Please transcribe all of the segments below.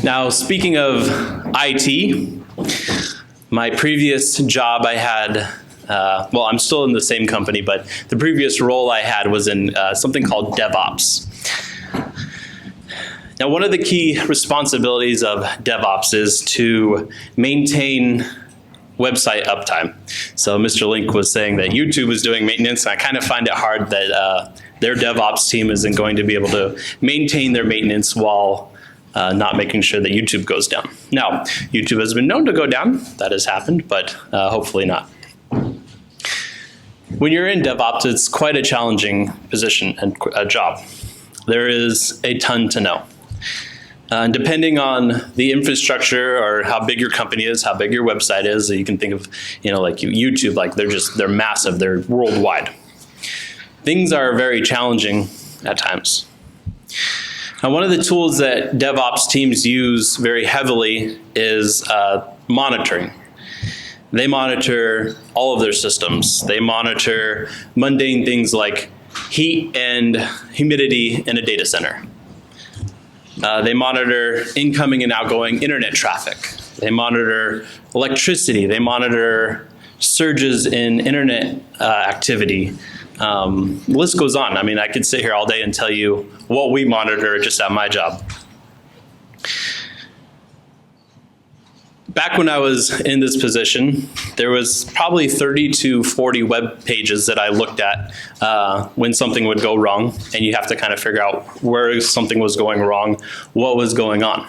Now, speaking of IT, my previous job I had, well, I'm still in the same company, but the previous role I had was in something called DevOps. Now, one of the key responsibilities of DevOps is to maintain website uptime. So Mr. Link was saying that YouTube is doing maintenance, and I kind of find it hard that their DevOps team isn't going to be able to maintain their maintenance while not making sure that YouTube goes down. Now, YouTube has been known to go down. That has happened, but hopefully not. When you're in DevOps, it's quite a challenging position and a job. There is a ton to know. Depending on the infrastructure or how big your company is, how big your website is, you can think of, like YouTube, like they're massive, they're worldwide. Things are very challenging at times. Now, one of the tools that DevOps teams use very heavily is monitoring. They monitor all of their systems. They monitor mundane things like heat and humidity in a data center. They monitor incoming and outgoing internet traffic. They monitor electricity. They monitor surges in internet activity. The list goes on. I mean, I could sit here all day and tell you what we monitor just at my job. Back when I was in this position, there was probably 30 to 40 web pages that I looked at when something would go wrong, and you have to kind of figure out where something was going wrong, what was going on.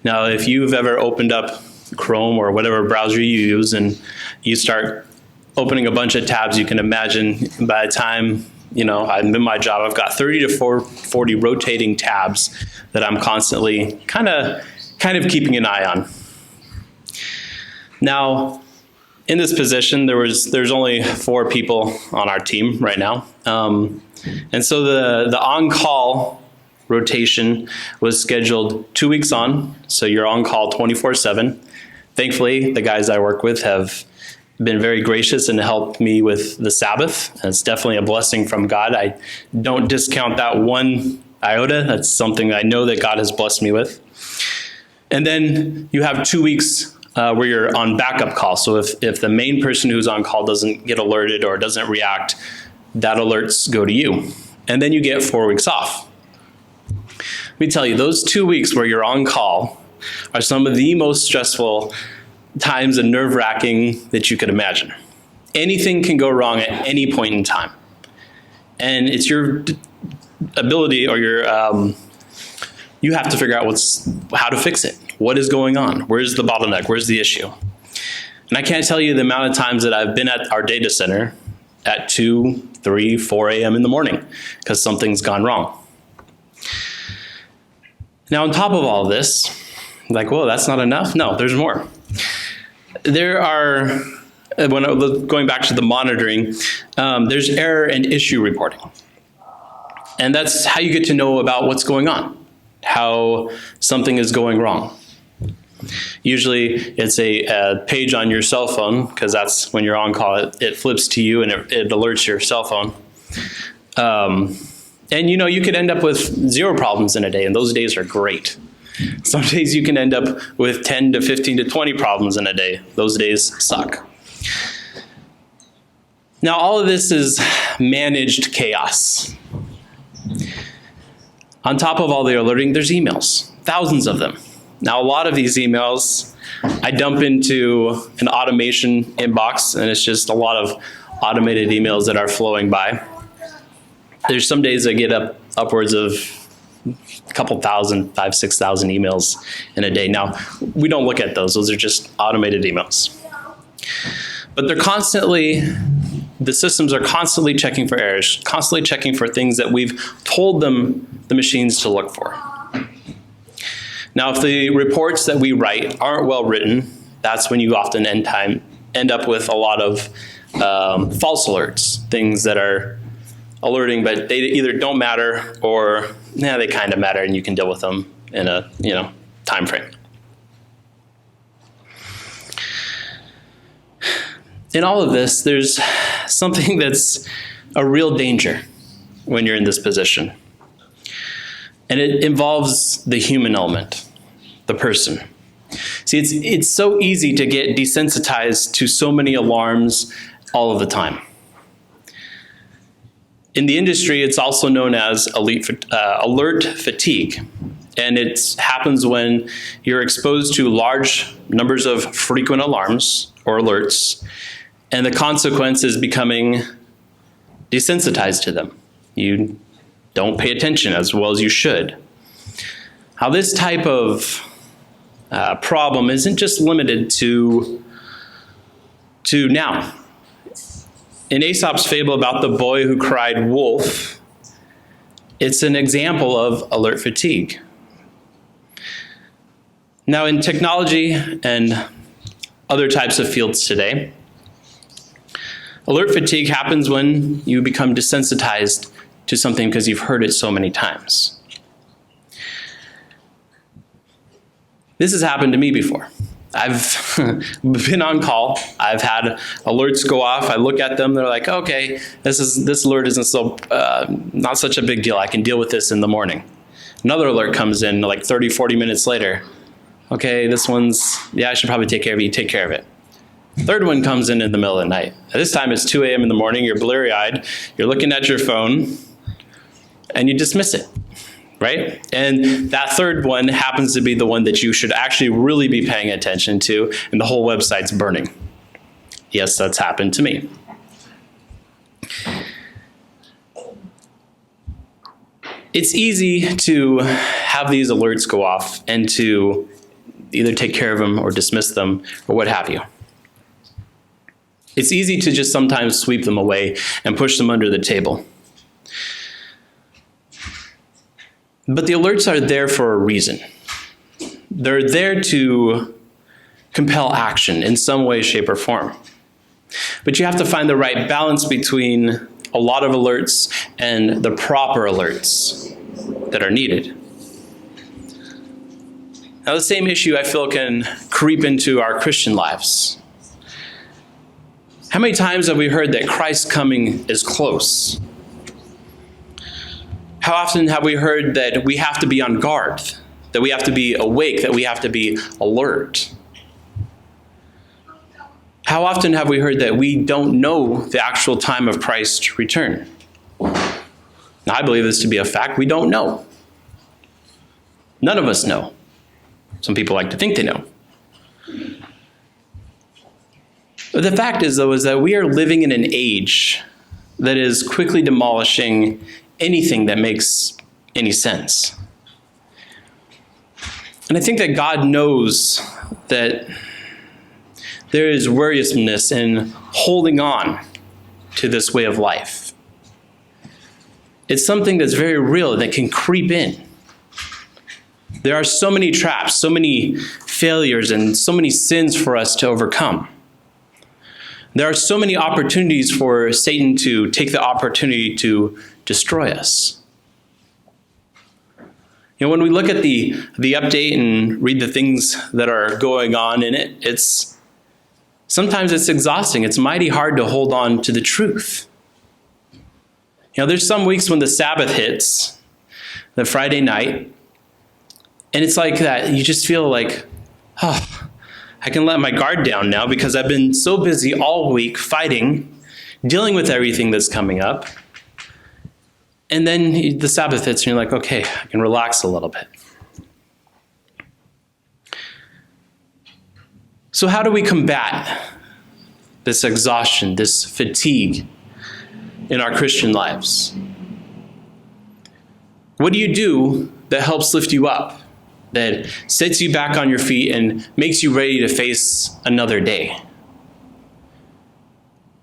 Now, if you've ever opened up Chrome or whatever browser you use and you start opening a bunch of tabs, you can imagine by the time I'm in my job, I've got 30 to 40 rotating tabs that I'm constantly kind of keeping an eye on. Now, in this position, there's only 4 people on our team right now. And so the on-call rotation was scheduled 2 weeks on, so you're on call 24/7. Thankfully, the guys I work with have been very gracious and helped me with the Sabbath. It's definitely a blessing from God. I don't discount that one iota. That's something I know that God has blessed me with. And then you have 2 weeks where you're on backup call. So if the main person who's on call doesn't get alerted or doesn't react, that alerts go to you. And then you get 4 weeks off. Let me tell you, those 2 weeks where you're on call are some of the most stressful times and nerve-wracking that you could imagine. Anything can go wrong at any point in time. And it's your ability or you have to figure out how to fix it. What is going on? Where's the bottleneck? Where's the issue? And I can't tell you the amount of times that I've been at our data center at 2, 3, 4 a.m. in the morning because something's gone wrong. Now, on top of all this, like, whoa, that's not enough? No, there's more. There are, going back to the monitoring, there's error and issue reporting. And that's how you get to know about what's going on, how something is going wrong. Usually it's a page on your cell phone, because that's when you're on call, it flips to you and it alerts your cell phone. And you could end up with 0 problems in a day, and those days are great. Some days you can end up with 10 to 15 to 20 problems in a day. Those days suck. Now, all of this is managed chaos. On top of all the alerting, there's emails, thousands of them. Now, a lot of these emails I dump into an automation inbox, and it's just a lot of automated emails that are flowing by. There's some days I get upwards of a couple thousand, 5,000, 6,000 emails in a day. Now, we don't look at those. Those are just automated emails. But the systems are constantly checking for errors, constantly checking for things that we've told the machines to look for. Now, if the reports that we write aren't well written, that's when you often end up with a lot of false alerts, things that are alerting, but they either don't matter or they kind of matter, and you can deal with them in a time frame. In all of this, there's something that's a real danger when you're in this position. And it involves the human element. the person. See, it's so easy to get desensitized to so many alarms all of the time. In the industry, it's also known as alert fatigue. And it happens when you're exposed to large numbers of frequent alarms or alerts, and the consequence is becoming desensitized to them. You don't pay attention as well as you should. Now, this type of problem isn't just limited to now. In Aesop's fable about the boy who cried wolf, it's an example of alert fatigue. Now, in technology and other types of fields today, alert fatigue happens when you become desensitized to something because you've heard it so many times. This has happened to me before. I've been on call. I've had alerts go off. I look at them. They're like, okay, this alert isn't not such a big deal. I can deal with this in the morning. Another alert comes in like 30, 40 minutes later. Okay, this one's, yeah, I should probably take care of it. You take care of it. Third one comes in the middle of the night. At this time, it's 2 a.m. in the morning. You're blurry-eyed. You're looking at your phone, and you dismiss it, right? And that third one happens to be the one that you should actually really be paying attention to, and the whole website's burning. Yes, that's happened to me. It's easy to have these alerts go off and to either take care of them or dismiss them or what have you. It's easy to just sometimes sweep them away and push them under the table. But the alerts are there for a reason. They're there to compel action in some way, shape, or form. But you have to find the right balance between a lot of alerts and the proper alerts that are needed. Now, the same issue I feel can creep into our Christian lives. How many times have we heard that Christ's coming is close? How often have we heard that we have to be on guard, that we have to be awake, that we have to be alert? How often have we heard that we don't know the actual time of Christ's return? Now, I believe this to be a fact. We don't know. None of us know. Some people like to think they know. But the fact is, though, is that we are living in an age that is quickly demolishing anything that makes any sense. And I think that God knows that there is worrisomness in holding on to this way of life. It's something that's very real that can creep in. There are so many traps, so many failures, and so many sins for us to overcome. There are so many opportunities for Satan to take the opportunity to destroy us. You know, when we look at the update and read the things that are going on in it, sometimes it's exhausting. It's mighty hard to hold on to the truth. You know, there's some weeks when the Sabbath hits, the Friday night, and it's like that. You just feel like, oh, I can let my guard down now because I've been so busy all week fighting, dealing with everything that's coming up. And then the Sabbath hits and you're like, okay, I can relax a little bit. So how do we combat this exhaustion, this fatigue in our Christian lives? What do you do that helps lift you up, that sets you back on your feet and makes you ready to face another day?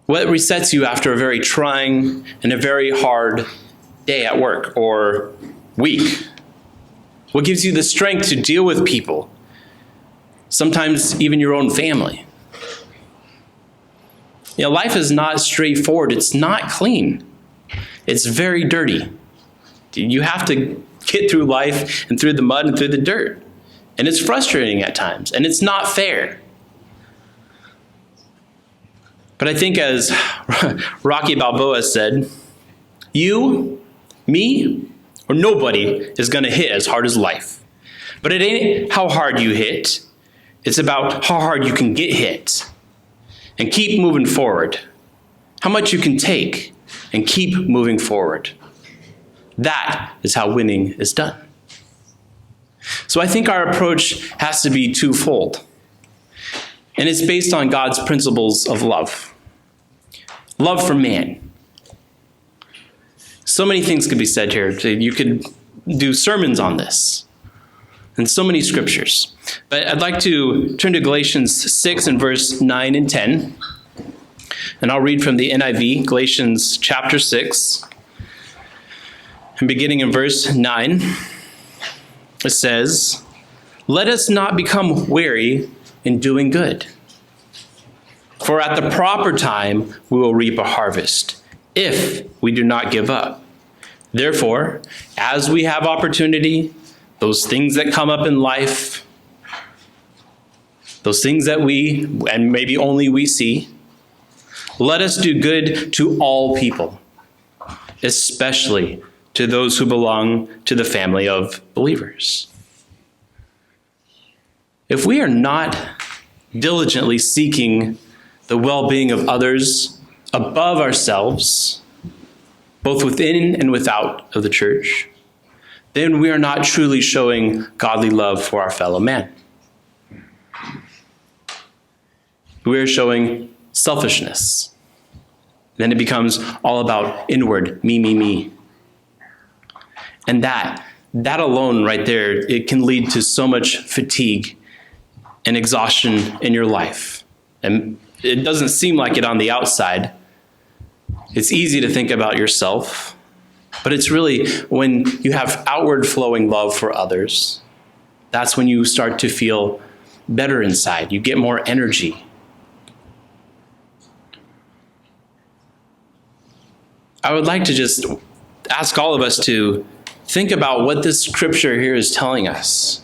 What resets you after a very trying and a very hard day at work or week? What gives you the strength to deal with people, sometimes even your own family? You know, life is not straightforward. It's not clean. It's very dirty. You have to get through life and through the mud and through the dirt. And it's frustrating at times, and it's not fair. But I think as Rocky Balboa said, you, me, or nobody is going to hit as hard as life. But it ain't how hard you hit. It's about how hard you can get hit and keep moving forward. How much you can take and keep moving forward. That is how winning is done. So I think our approach has to be twofold. And it's based on God's principles of love. Love for man. So many things could be said here. You could do sermons on this. And so many scriptures. But I'd like to turn to Galatians 6 and verse 9 and 10. And I'll read from the NIV, Galatians chapter 6. And beginning in verse 9, it says, "Let us not become weary in doing good. For at the proper time we will reap a harvest, if we do not give up. Therefore, as we have opportunity, those things that come up in life, those things that we, and maybe only we see, let us do good to all people, especially to those who belong to the family of believers." If we are not diligently seeking the well-being of others above ourselves, both within and without of the church, then we are not truly showing godly love for our fellow man. We are showing selfishness. Then it becomes all about inward, me, me, me. And that alone right there, it can lead to so much fatigue and exhaustion in your life. And it doesn't seem like it on the outside. It's easy to think about yourself, but it's really when you have outward flowing love for others, that's when you start to feel better inside. You get more energy. I would like to just ask all of us to think about what this scripture here is telling us.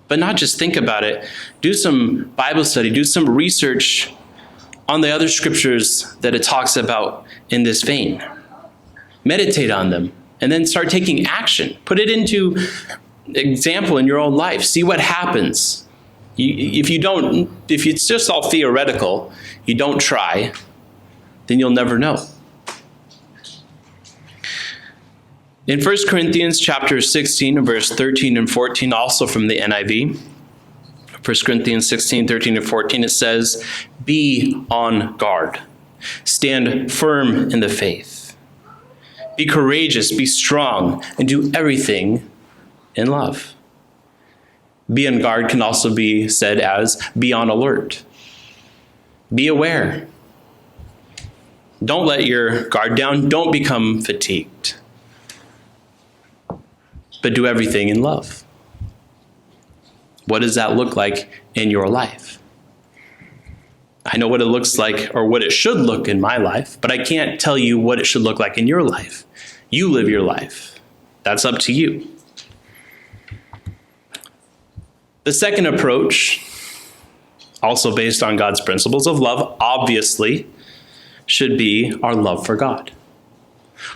But not just think about it. Do some Bible study, do some research on the other scriptures that it talks about in this vein. Meditate on them, and then start taking action. Put it into example in your own life. See what happens. If it's just all theoretical, you don't try, then you'll never know. In 1 Corinthians chapter 16, verse 13 and 14, also from the NIV, 1 Corinthians 16, 13 and 14, it says, "Be on guard. Stand firm in the faith. Be courageous, be strong, and do everything in love." Be on guard can also be said as be on alert. Be aware. Don't let your guard down. Don't become fatigued. But do everything in love. What does that look like in your life? I know what it looks like, or what it should look in my life, but I can't tell you what it should look like in your life. You live your life. That's up to you. The second approach, also based on God's principles of love, obviously, should be our love for God.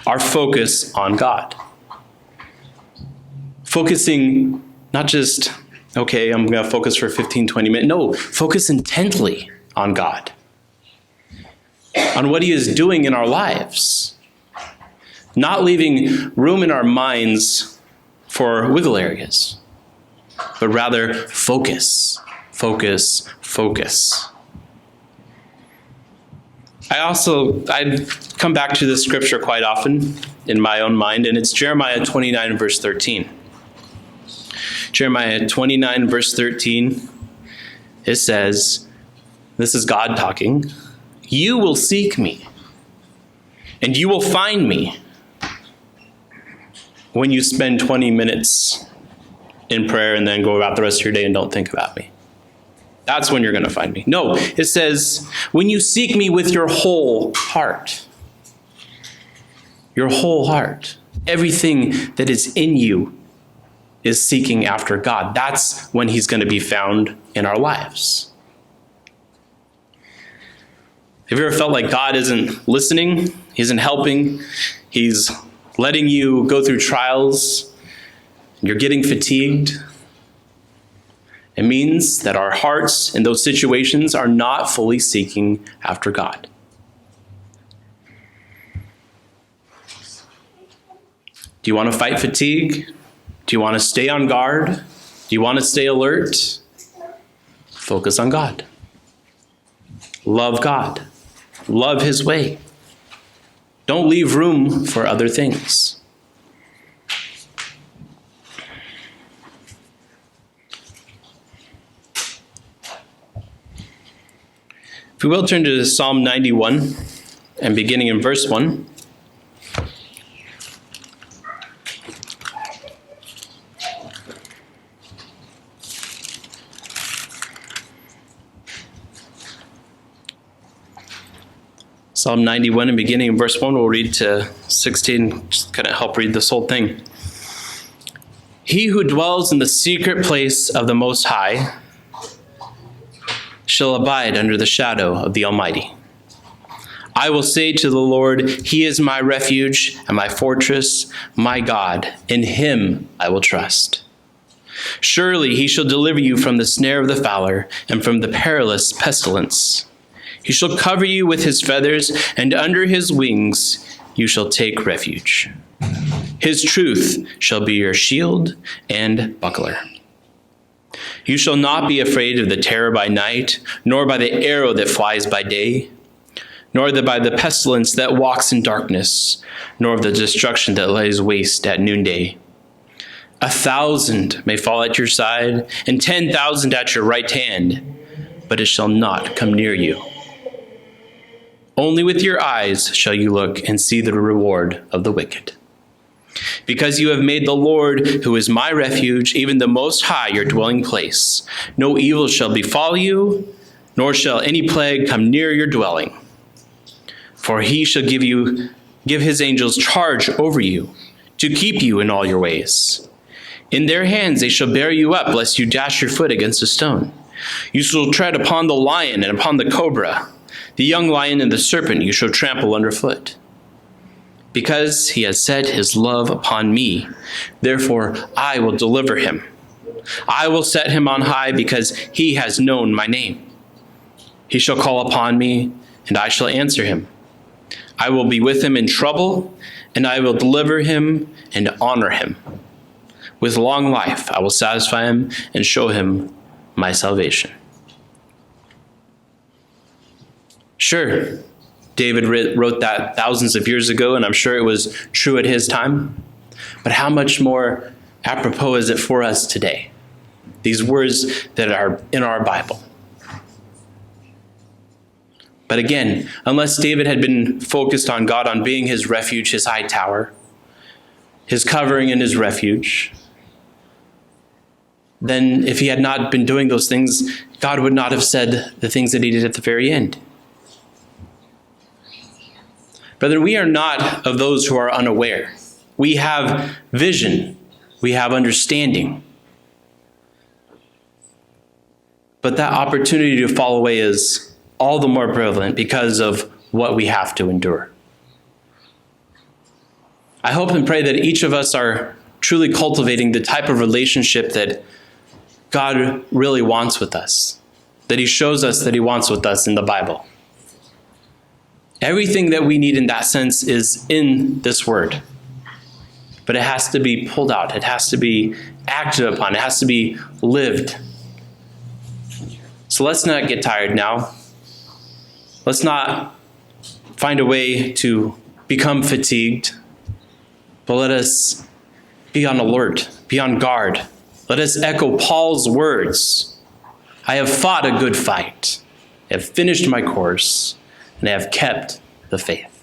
Our focus on God. Focusing not just, okay, I'm going to focus for 15, 20 minutes. No, focus intently on God. On what he is doing in our lives. Not leaving room in our minds for wiggle areas. But rather focus, focus, focus. I come back to this scripture quite often in my own mind, and it's Jeremiah 29, verse 13. Jeremiah 29, verse 13, it says, this is God talking, "You will seek me, and you will find me when you spend 20 minutes in prayer and then go about the rest of your day and don't think about me." That's when you're going to find me. No, it says, when you seek me with your whole heart. Your whole heart. Everything that is in you is seeking after God. That's when he's going to be found in our lives. Have you ever felt like God isn't listening? He isn't helping? He's letting you go through trials. you're getting fatigued, it means that our hearts in those situations are not fully seeking after God. Do you want to fight fatigue? Do you want to stay on guard? Do you want to stay alert? Focus on God. Love God. Love his way. Don't leave room for other things. If we will turn to Psalm 91 and beginning in verse 1. Psalm 91 and beginning in verse 1, we'll read to 16, just kind of help read this whole thing. He who dwells in the secret place of the Most High shall abide under the shadow of the Almighty. I will say to the Lord, He is my refuge and my fortress, my God. In Him I will trust. Surely He shall deliver you from the snare of the fowler and from the perilous pestilence. He shall cover you with his feathers, and under his wings you shall take refuge. His truth shall be your shield and buckler. You shall not be afraid of the terror by night, nor by the arrow that flies by day, nor by the pestilence that walks in darkness, nor of the destruction that lays waste at noonday. 1,000 may fall at your side, and 10,000 at your right hand, but it shall not come near you. Only with your eyes shall you look and see the reward of the wicked. Because you have made the Lord, who is my refuge, even the Most High, your dwelling place, no evil shall befall you, nor shall any plague come near your dwelling. For he shall give his angels charge over you, to keep you in all your ways. In their hands they shall bear you up, lest you dash your foot against a stone. You shall tread upon the lion and upon the cobra. The young lion and the serpent you shall trample underfoot. Because he has set his love upon me, therefore I will deliver him. I will set him on high because he has known my name. He shall call upon me, and I shall answer him. I will be with him in trouble, and I will deliver him and honor him. With long life I will satisfy him and show him my salvation. Sure, David wrote that thousands of years ago, and I'm sure it was true at his time. But how much more apropos is it for us today? These words that are in our Bible. But again, unless David had been focused on God, on being his refuge, his high tower, his covering and his refuge, then if he had not been doing those things, God would not have said the things that he did at the very end. Brethren, we are not of those who are unaware. We have vision. We have understanding. But that opportunity to fall away is all the more prevalent because of what we have to endure. I hope and pray that each of us are truly cultivating the type of relationship that God really wants with us, that he shows us that he wants with us in the Bible. Everything that we need in that sense is in this word. But it has to be pulled out. It has to be acted upon. It has to be lived. So let's not get tired now. Let's not find a way to become fatigued. But let us be on alert, be on guard. Let us echo Paul's words. I have fought a good fight. I have finished my course, and I have kept the faith.